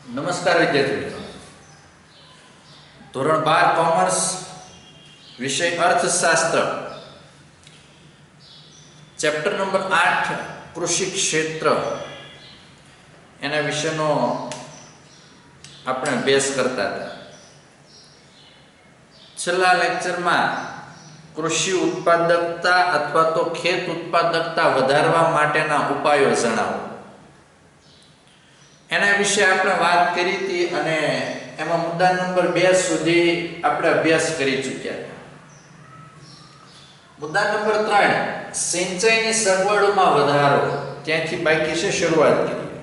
નમસ્કાર વિદ્યાર્થી મિત્રો, ધોરણ 12 કોમર્સ વિષય અર્થશાસ્ત્ર ચેપ્ટર નંબર 8 કૃષિ ક્ષેત્ર એના વિશેનો આપણે અભ્યાસ કરતા હતા. છેલ્લા લેક્ચરમાં કૃષિ ઉત્પાદકતા અથવા તો ખેત ઉત્પાદકતા વધારવા માટેના ઉપાયો જણાવો એના વિશે આપણે વાત કરી હતી અને એમાં મુદ્દા નંબર 2 સુધી આપણે અભ્યાસ કરી ચૂક્યા હતા. મુદ્દા નંબર 3 સિંચાઈની સગવડોમાં વધારો, ત્યાંથી બાકી છે શરૂઆત કરી.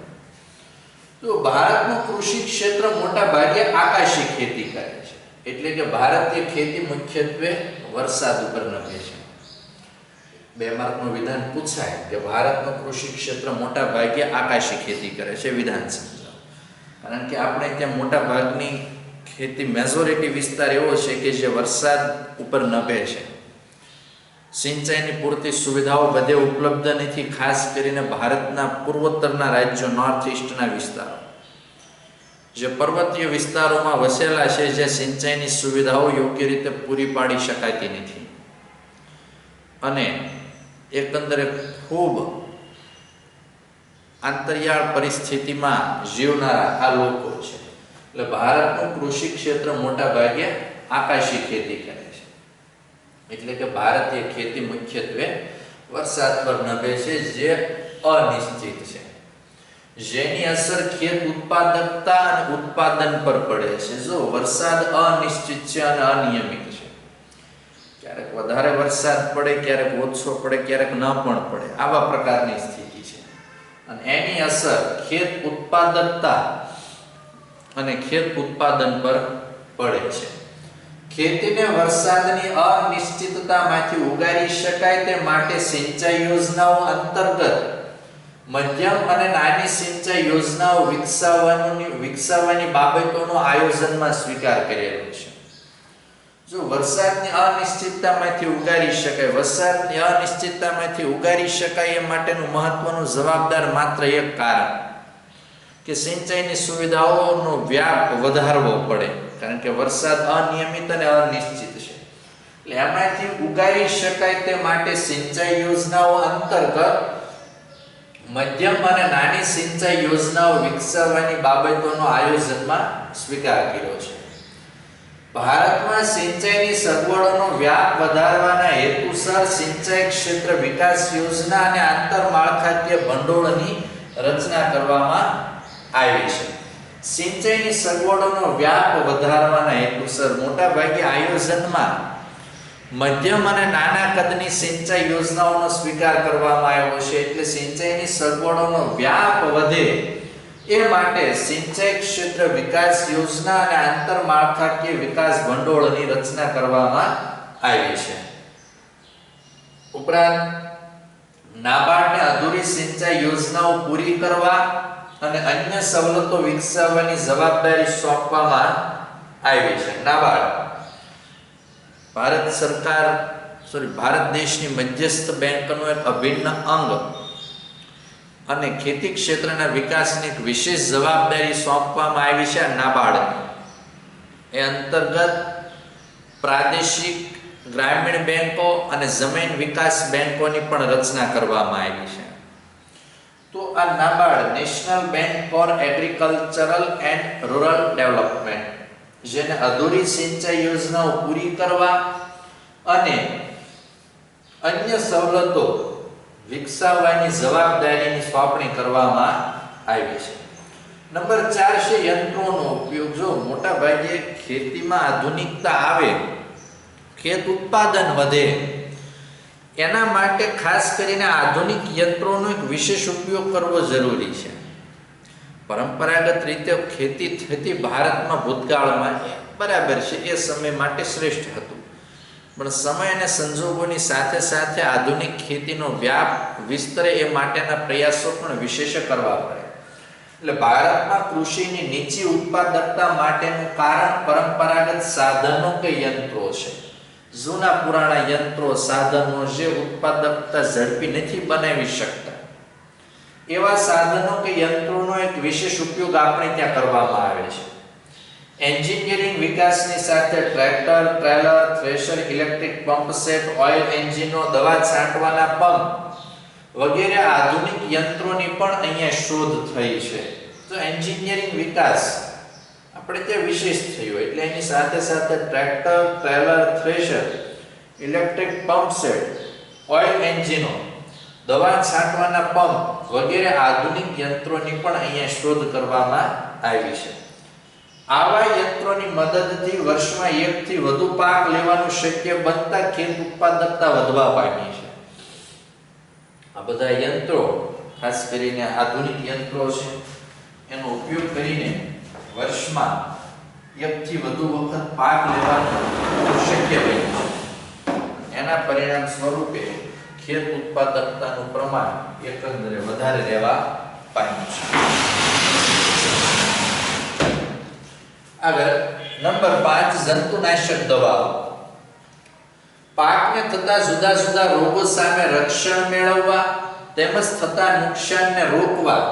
તો ભારતનું કૃષિ ક્ષેત્ર મોટા ભાગે આકાશી ખેતી કરે છે, એટલે કે ભારતીય ખેતી મુખ્યત્વે વરસાદ ઉપર નભે છે. 2 માર્કનું વિધાન પૂછાય કે ભારતનું કૃષિ ક્ષેત્ર મોટા ભાગે આકાશી ખેતી કરે છે, વિધાન સમજાવો. કારણ કે આપણે ત્યાં મોટા ભાગની ખેતી મેજોરિટી વિસ્તાર એવો છે કે જે વરસાદ ઉપર નભે છે. સિંચાઈની પૂરતી સુવિધાઓ બધે ઉપલબ્ધ નથી, ખાસ કરીને ભારતના પૂર્વોત્તરના રાજ્યો, નોર્થ ઇસ્ટના વિસ્તારો, જે પર્વતીય વિસ્તારોમાં વસેલા છે, જે સિંચાઈની સુવિધાઓ યોગ્ય રીતે પૂરી પાડી શકાતી નથી અને એકંદરે ખૂબ આંતરિયાળ પરિસ્થિતિમાં જીવનારા આ લોકો છે. એટલે ભારતનું કૃષિ ક્ષેત્ર મોટા ભાગે આકાશી ખેતી કરે છે, એટલે કે ભારતીય ખેતી મુખ્યત્વે વરસાદ પર નભે છે, જે અનિશ્ચિત છે, જેની અસર ખેત ઉત્પાદકતા અને ઉત્પાદન પર પડે છે. જો વરસાદ અનિશ્ચિત છે અને અનિયમિત છે, ક્યારેક વધારે વરસાદ પડે, ક્યારેક ઓછો પડે, ક્યારેક ન પણ પડે, આવા પ્રકારની સ્થિતિ છે અને એની અસર ખેત ઉત્પાદકતા અને ખેત ઉત્પાદન પર પડે છે. ખેતીને વરસાદની અનિશ્ચિતતામાંથી ઉગારી શકાય તે માટે સિંચાઈ યોજનાઓ અંતર્ગત મધ્યમ અને નાની સિંચાઈ યોજનાઓ વિકસાવવાની બાબતોનો આયોજનમાં સ્વીકાર કરેલો છે. જો વરસાદની અનિશ્ચિતતામાંથી ઉગારી શકાય એ માટેનું મહત્વનું જવાબદાર માત્ર એક કારણ કે સિંચાઈની સુવિધાઓનો વ્યાપ વધારવો પડે, કારણ કે વરસાદ અનિયમિત અને અનિશ્ચિત છે. એટલે એમાંથી ઉગારી શકાય તે માટે સિંચાઈ યોજનાઓ અંતર્ગત મધ્યમ અને નાની સિંચાઈ યોજનાઓ વિકસાવવાની બાબતોનો આયોજનમાં સ્વીકાર કર્યો છે. ભારતમાં સિંચાઈની સગવડોનો વ્યાપ વધારવાના હેતુસર સિંચાઈ ક્ષેત્ર વિકાસ યોજના અને આંતરમાળખાકીય ભંડોળની રચના કરવામાં આવી છે. સિંચાઈની સગવડોનો વ્યાપ વધારવાના હેતુસર મોટાભાગે આયોજનમાં મધ્યમ અને નાના કદની સિંચાઈ યોજનાઓનો સ્વીકાર કરવામાં આવ્યો છે. એટલે સિંચાઈની સગવડોનો વ્યાપ વધે એ માટે સિંચાઈ ક્ષેત્ર વિકાસ યોજના અને આંતરમાળખાકીય વિકાસ ભંડોળની રચના કરવામાં આવી છે. ઉપરાંત નાબાર્ડને અધૂરી સિંચાઈ યોજનાઓ પૂરી કરવા અને અન્ય સવલતો વિકસાવવાની જવાબદારી સોંપવામાં આવી છે. નાબાર્ડ ભારત દેશની મધ્યસ્થ બેંકનો એક અભિન્ન અંગ અને ખેતી ક્ષેત્રના વિકાસની એક વિશેષ જવાબદારી સોંપવામાં આવી છે. નાબાર્ડ એ અંતર્ગત પ્રાદેશિક ગ્રામીણ બેંકો અને જમીન વિકાસ બેંકોની પણ રચના કરવામાં આવી છે. તો આ NABARD national bank four agricultural and rural development, જેને અધૂરી સિંચાઈ યોજનાઓ પૂરી કરવા અને અન્ય સવલતો વિકસાવવાની જવાબદારીની સોંપણી કરવામાં આવી છે. નંબર 4 છે યંત્રોનો ઉપયોગ. જો મોટા ભાગે ખેતીમાં આધુનિકતા આવે, ખેત ઉત્પાદન વધે, એના માટે ખાસ કરીને આધુનિક યંત્રોનો એક વિશેષ ઉપયોગ કરવો જરૂરી છે. પરંપરાગત રીતે ખેતી થતી ભારતમાં ભૂતકાળમાં બરાબર છે, એ સમય માટે શ્રેષ્ઠ હતું, પણ સમય અને સંજોગોની સાથે સાથે આધુનિક ખેતીનો વ્યાપ વિસ્તરે એ માટેના પ્રયાસો પણ વિશેષ કરવા પડે. એટલે ભારતમાં કૃષિની નીચી ઉત્પાદકતા માટેનું કારણ પરંપરાગત સાધનો કે યંત્રો છે. જૂના પુરાણા યંત્રો, સાધનો જે ઉત્પાદકતા ઝડપી નથી બનાવી શકતા, એવા સાધનો કે યંત્રોનો એક વિશેષ ઉપયોગ આપણે ત્યાં કરવામાં આવે છે. એન્જિનિયરિંગ વિકાસની સાથે tractor, trailer, thresher, electric pump set, oil એન્જિનો, દવા છાંટવાના પંપ વગેરે આધુનિક યંત્રોની પણ અહીંયા શોધ થઈ છે. તો એન્જિનિયરિંગ વિકાસ આપણે ત્યાં વિશેષ થયો એટલે એની સાથે સાથે tractor, trailer, thresher, electric pump set, oil એન્જિનો, દવા છાંટવાના પંપ વગેરે આધુનિક યંત્રોની પણ અહીંયા શોધ કરવામાં આવી છે. આવા યંત્રોની મદદથી વર્ષમાં એકથી વધુ પાક લેવાનું શક્ય બનતા ખેત ઉત્પાદકતા વધવા પામી છે. આ બધા યંત્રો, ખાસ કરીને આધુનિક યંત્રો છે, એનો ઉપયોગ કરીને વર્ષમાં એકથી વધુ વખત પાક લેવાનું શક્ય બન્યું છે. એના પરિણામ સ્વરૂપે ખેત ઉત્પાદકતાનું પ્રમાણ એકંદરે વધારે રહેવા પામ્યું છે. આગળ નંબર 5 જંતુનાશક દવાઓ. પાકને થતા જુદા જુદા રોગો સામે રક્ષણ મેળવવા તેમજ થતા નુકસાનને રોકવા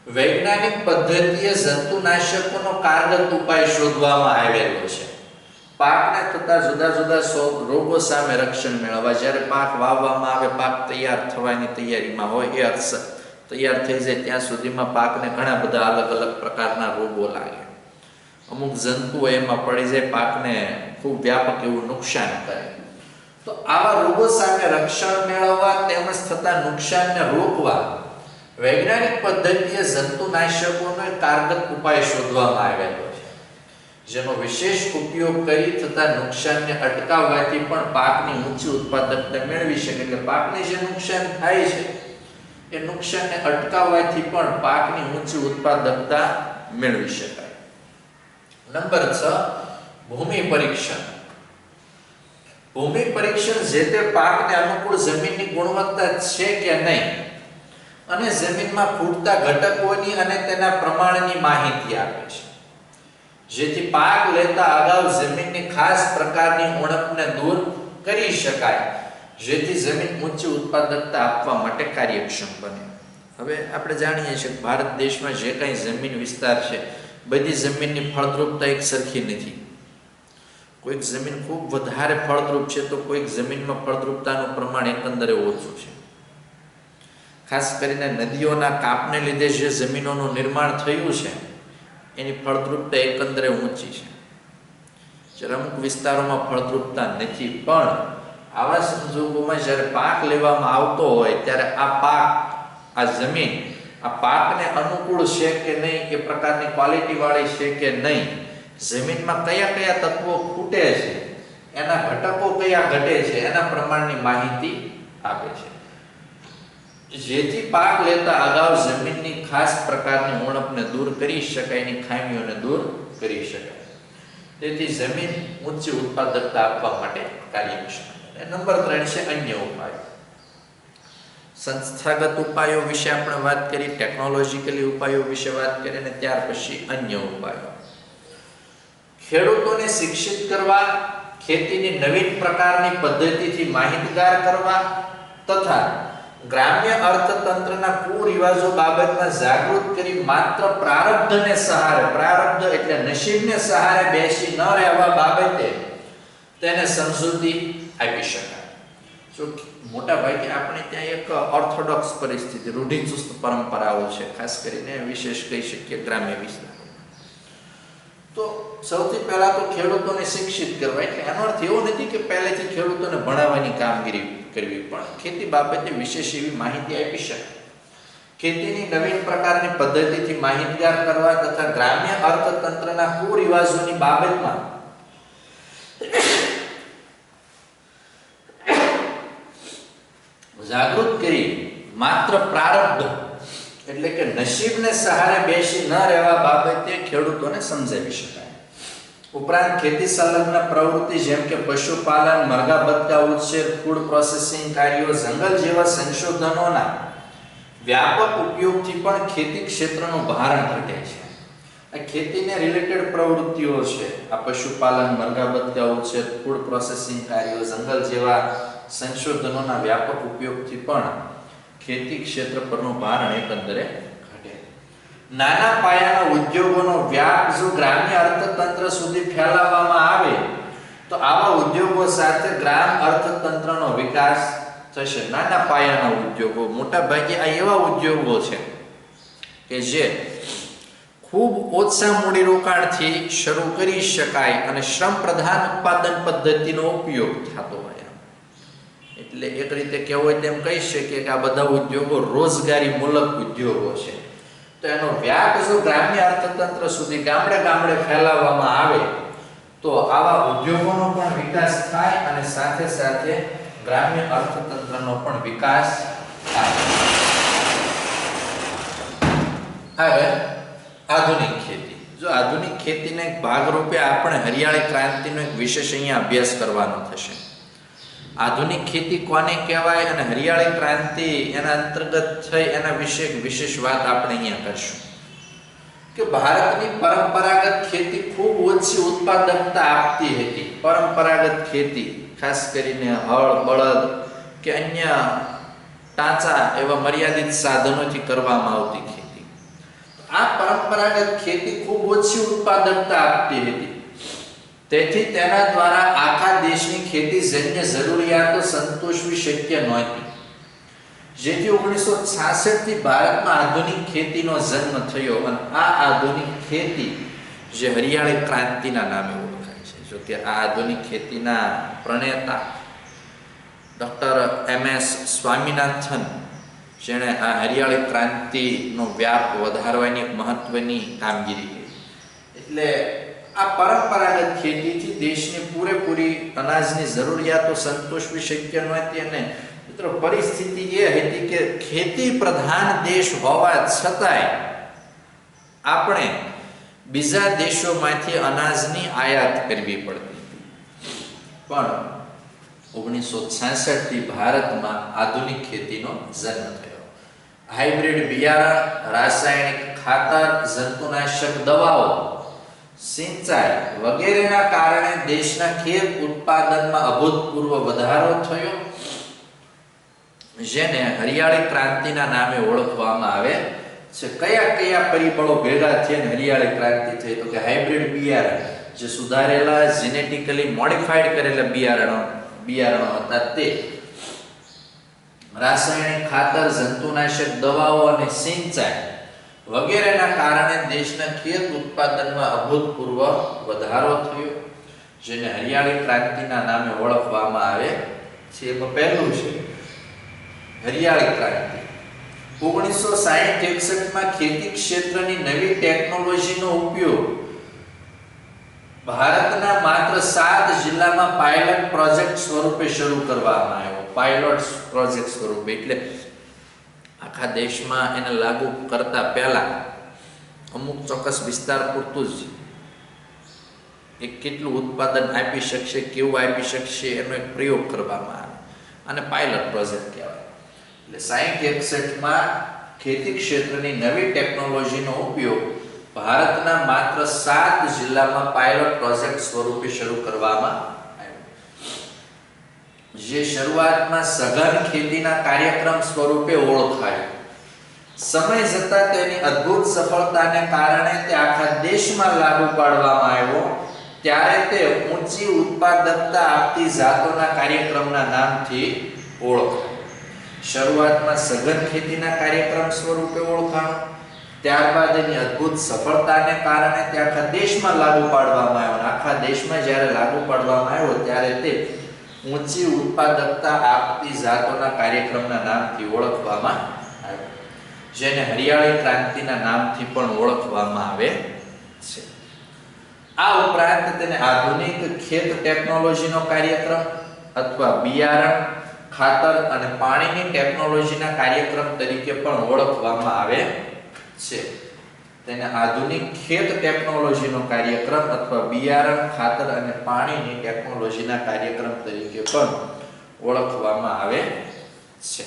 વૈજ્ઞાનિક પદ્ધતિએ જંતુનાશકોનો કારગર ઉપાય શોધવામાં આવેલો છે. પાકને થતા જુદા જુદા રોગો સામે રક્ષણ મેળવવા, જ્યારે પાક વાવવામાં આવે, પાક તૈયાર થવાની તૈયારીમાં હોય, એ તૈયાર થઈ જાય ત્યાં સુધીમાં પાકને ઘણા બધા અલગ અલગ પ્રકારના રોગો લાગે. અમુક જંતુઓ એમાં પડી જાય, પાકને ખૂબ વ્યાપક એવું નુકસાન કરે. તો આવા રોગો સામે રક્ષણ મેળવવા તેમજ થતા નુકસાનને રોકવા વૈજ્ઞાનિક પદ્ધતિએ જંતુનાશકોનો એક કારગર ઉપાય શોધવામાં આવેલો છે, જેનો વિશેષ ઉપયોગ કરી થતા નુકસાનને અટકાવવાથી પણ પાકની ઊંચી ઉત્પાદકતા મેળવી શકે. એટલે પાકને જે નુકસાન થાય છે એ નુકસાનને અટકાવવાથી પણ પાકની ઊંચી ઉત્પાદકતા મેળવી શકાય. નંબર 6 ભૂમિ પરીક્ષણ. ભૂમિ પરીક્ષણ જે તે પાકને અનુકૂળ જમીનની ગુણવત્તા છે કે નહીં અને જમીનમાં ખૂટતા ઘટકોની અને તેના પ્રમાણની માહિતી આપે છે, જેથી પાક લેતા અગાઉ જમીનની ખાસ પ્રકારની ઉણપને દૂર કરી શકાય, જેથી જમીન ઊંચી ઉત્પાદકતા આપવા માટે કાર્યક્ષમ બને. હવે આપણે જાણીએ છીએ કે ભારત દેશમાં જે કંઈ જમીન વિસ્તાર છે, બધી જમીનની ફળદ્રુપતા એક સરખી નથી. કોઈક જમીન ખૂબ વધારે ફળદ્રુપ છે તો કોઈક જમીનમાં ફળદ્રુપતાનું પ્રમાણ એકંદરે ઓછું છે. ખાસ કરીને નદીઓના કાપને લીધે જે જમીનોનું નિર્માણ થયું છે એની ફળદ્રુપતા એકંદરે ઊંચી છે, જ્યારે અમુક વિસ્તારોમાં ફળદ્રુપતા નથી. પણ આવા સંજોગોમાં જ્યારે પાક લેવામાં આવતો હોય ત્યારે આ જમીન આ પાકને અનુકૂળ છે કે નહીં, એ પ્રકારની ક્વોલિટી વાળી છે કે નહીં, જમીનમાં કયા કયા તત્વો ખૂટે છે, એના ઘટકો કયા ઘટે છે, એના પ્રમાણની માહિતી આપે છે, જેથી પાક લેતા અગાઉ જમીનની ખાસ પ્રકારની ઉણપને દૂર કરી શકાય, એની ખામીઓને દૂર કરી શકાય. તેથી જમીન ઊંચી ઉત્પાદકતા આપવા માટે કાર્યક્ષમ. નંબર 3 છે અન્ય ઉપાયો. સંસ્થાગત ઉપાયો વિશે આપણે વાત કરી, ટેકનોલોજીકલી ઉપાયો વિશે વાત કરી, અને ત્યાર પછી અન્ય ઉપાયો. ખેડૂતોને શિક્ષિત કરવા, ખેતીની નવીન પ્રકારની પદ્ધતિથી માહિતગાર કરવા તથા ગ્રામ્ય અર્થતંત્રના કુરિવાજો બાબતમાં જાગૃત કરી માત્ર પ્રારબ્ધને સહારે, પ્રારબ્ધ એટલે નસીબને સહારે બેસી ન રહેવા બાબતે તેને સમજૂતી આપી શકાય. જો મોટા ભાગે આપણે ત્યાં એક ઓર્થોડોક્સ પરિસ્થિતિ, રૂઢિચુસ્ત પરંપરાઓ છે, ખાસ કરીને વિશેષ કહી શકીએ ગ્રામ્ય વિસ્તાર. તો સૌથી પહેલા તો ખેડૂતોને શિક્ષિત કરવા, એટલે એનો અર્થ એવો નથી કે પહેલેથી ખેડૂતોને ભણાવવાની કામગીરી કરવી, પણ ખેતી બાબતે વિશેષ એવી માહિતી આપી શકાય. ખેતીની નવીન પ્રકારની પદ્ધતિથી માહિતગાર કરવા તથા ગ્રામ્ય અર્થતંત્રના કુરિવાજોની બાબતમાં જાગૃત કરી માત્ર પ્રારબ્ધ એટલે કે નસીબને સહારે બેસી ન રહેવા બાબતે ખેડૂતોને સમજાવી શકાય. ઉપરાંત ખેતી સંલગ્ન પ્રવૃત્તિ જેમ કે પશુપાલન, મરઘા બતકા ઉછેર, ફૂડ પ્રોસેસિંગ કાર્યો, જંગલ જેવા સંશોધનોના વ્યાપક ઉપયોગથી પણ ખેતી ક્ષેત્રનું ભારણ ઘટે છે. આ ખેતીને રિલેટેડ પ્રવૃત્તિઓ છે, આ પશુપાલન, મરઘા બતકા ઉછેર, ફૂડ પ્રોસેસિંગ કાર્યો, જંગલ જેવા સંશોધનોના વ્યાપક ઉપયોગથી પણ ખેતી ક્ષેત્ર પરનો ભારણ એકંદરે ઘટે. નાના પાયાના ઉદ્યોગોનો વ્યાપ જો ગ્રામ્ય અર્થતંત્ર સુધી ફેલાવવામાં આવે તો આવા ઉદ્યોગો સાથે ગ્રામ અર્થતંત્રનો વિકાસ થશે. નાના પાયાના ઉદ્યોગો, મોટા ભાગે આ એવા ઉદ્યોગો છે કે જે ખૂબ ઓછા મૂડીરોકાણથી શરૂ કરી શકાય અને શ્રમ પ્રધાન ઉત્પાદન પદ્ધતિનો ઉપયોગ થતો હોય. એટલે એક રીતે કહેવું હોય તેમ કહી શકીએ કે આ બધા ઉદ્યોગો રોજગારી મૂલક ઉદ્યોગો છે. તો એનો વ્યાપ જો ગ્રામ્ય અર્થતંત્ર સુધી ગામડે ગામડે ફેલાવવામાં આવે તો આવા ઉદ્યોગોનો પણ વિકાસ થાય અને સાથે સાથે ગ્રામ્ય અર્થતંત્રનો પણ વિકાસ થાય. હવે આધુનિક ખેતી. જો આધુનિક ખેતીના એક ભાગરૂપે આપણે હરિયાળી ક્રાંતિનો એક વિશેષ અહીંયા અભ્યાસ કરવાનો થશે. આધુનિક ખેતી કોને કહેવાય અને હરિયાળી ક્રાંતિ એના અંતર્ગત થઈ એના વિશે એક વિશેષ વાત આપણે અહીંયા કરશું કે ભારતની પરંપરાગત ખેતી ખૂબ ઓછી ઉત્પાદકતા આપતી હતી. પરંપરાગત ખેતી ખાસ કરીને હળ, બળદ કે અન્ય ટાંચા એવા મર્યાદિત સાધનોથી કરવામાં આવતી ખેતી. આ પરંપરાગત ખેતી ખૂબ ઓછી ઉત્પાદકતા આપતી હતી. તેથી તેના દ્વારા આખા દેશની ખેતીજન્ય જરૂરિયાતો સંતોષવી શક્ય નહોતી. જેથી 1966 થી ભારતમાં આધુનિક ખેતીનો જન્મ થયો અને આ આધુનિક ખેતી જે હરિયાળી ક્રાંતિના નામે ઓળખાય છે. જો કે આ આધુનિક ખેતીના પ્રણેતા ડોક્ટર MS સ્વામીનાથન, જેણે આ હરિયાળી ક્રાંતિનો વ્યાપ વધારવાની એક મહત્વની કામગીરી કરી. એટલે આ પરંપરાગત ખેતીથી દેશની પૂરેપૂરી અનાજની જરૂરિયાતો સંતોષવી શક્ય નહોતી અને મિત્રો પરિસ્થિતિ એ હતી કે ખેતી પ્રધાન દેશ હોવા છતાંય આપણે બીજા દેશોમાંથી અનાજની આયાત કરવી પડતી. પણ 1966 થી ભારતમાં આધુનિક ખેતીનો જન્મ થયો. હાઇબ્રિડ બિયારણ, રાસાયણિક ખાતર, જંતુનાશક દવાઓ, સિંચાઈ વગેરેના કારણે દેશના ખેત ઉત્પાદનમાં અભૂતપૂર્વ વધારો થયો, જેને હરિયાળી ક્રાંતિના નામે ઓળખવામાં આવે છે. કયા કયા પરિબળો ભેગા થઈને હરિયાળી ક્રાંતિ થઈ? તો કે હાઇબ્રિડ બિયારણ, જે સુધારેલા જેનેટિકલી મોડિફાઈડ કરેલા બિયારણો હતા તે, રાસાયણિક ખાતર, જંતુનાશક દવાઓ અને સિંચાઈ વગેરેના કારણે દેશના ખેત ઉત્પાદનમાં અભૂતપૂર્વ વધારો થયો, જેને હરિયાળી ક્રાંતિના નામે ઓળખવામાં આવે છે. એમાં પહેલું છે હરિયાળી ક્રાંતિ. 1960-61 ખેતી ક્ષેત્રની નવી ટેકનોલોજીનો ઉપયોગ ભારતના માત્ર 7 જિલ્લામાં પાયલોટ પ્રોજેક્ટ સ્વરૂપે શરૂ કરવામાં આવ્યો. પાયલોટ પ્રોજેક્ટ સ્વરૂપે એટલે આખા દેશમાં એને લાગુ કરતા પહેલા અમુક ચોક્કસ વિસ્તાર પૂરતું જ એ કેટલું ઉત્પાદન આપી શકશે, કેવું આપી શકશે એનો એક પ્રયોગ કરવામાં આવે અને પાયલોટ પ્રોજેક્ટ કહેવાય. એટલે 60-61માં ખેતી ક્ષેત્રની નવી ટેકનોલોજીનો ઉપયોગ ભારતના માત્ર 7 જિલ્લામાં પાયલોટ પ્રોજેક્ટ સ્વરૂપે શરૂ કરવામાં આવ્યો, જે શરૂઆતમાં સઘન ખેતીના કાર્યક્રમ સ્વરૂપે ઓળખાયો. સમય જતાં તેની અદ્ભુત સફળતાને કારણે તે આખા દેશમાં લાગુ પાડવામાં આવ્યો. ત્યારે તે ઊંચી ઉત્પાદકતા આપતી જાતોના કાર્યક્રમના નામથી ઓળખાયો. શરૂઆતમાં સઘન ખેતીના કાર્યક્રમ સ્વરૂપે ઓળખાયો, ત્યારબાદ એની અદ્ભુત સફળતાને કારણે તે આખા દેશમાં લાગુ પાડવામાં આવ્યો. આખા દેશમાં જ્યારે લાગુ પાડવામાં આવ્યો ત્યારે તે ઊંચી ઉત્પાદકતા આપતી જાતોના કાર્યક્રમના નામથી ઓળખવામાં આવ્યો, જેને હરિયાળી ક્રાંતિના નામથી પણ ઓળખવામાં આવે છે. આ ઉપરાંત તેને આધુનિક ખેત ટેકનોલોજીનો કાર્યક્રમ અથવા બિયારણ, ખાતર અને પાણીની ટેકનોલોજીના કાર્યક્રમ તરીકે પણ ઓળખવામાં આવે છે. તેને આધુનિક ખેત ટેકનોલોજીનો કાર્યક્રમ અથવા બિયારણ, ખાતર અને પાણીની ટેકનોલોજીના કાર્યક્રમ તરીકે પણ ઓળખવામાં આવે છે.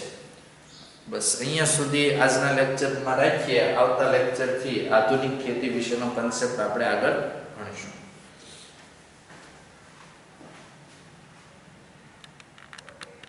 બસ અહીંયા સુધી આજના લેક્ચરમાં રાખીએ. આવતા લેક્ચરથી આધુનિક ખેતી વિશેનો કન્સેપ્ટ આપણે આગળ ભણીશું.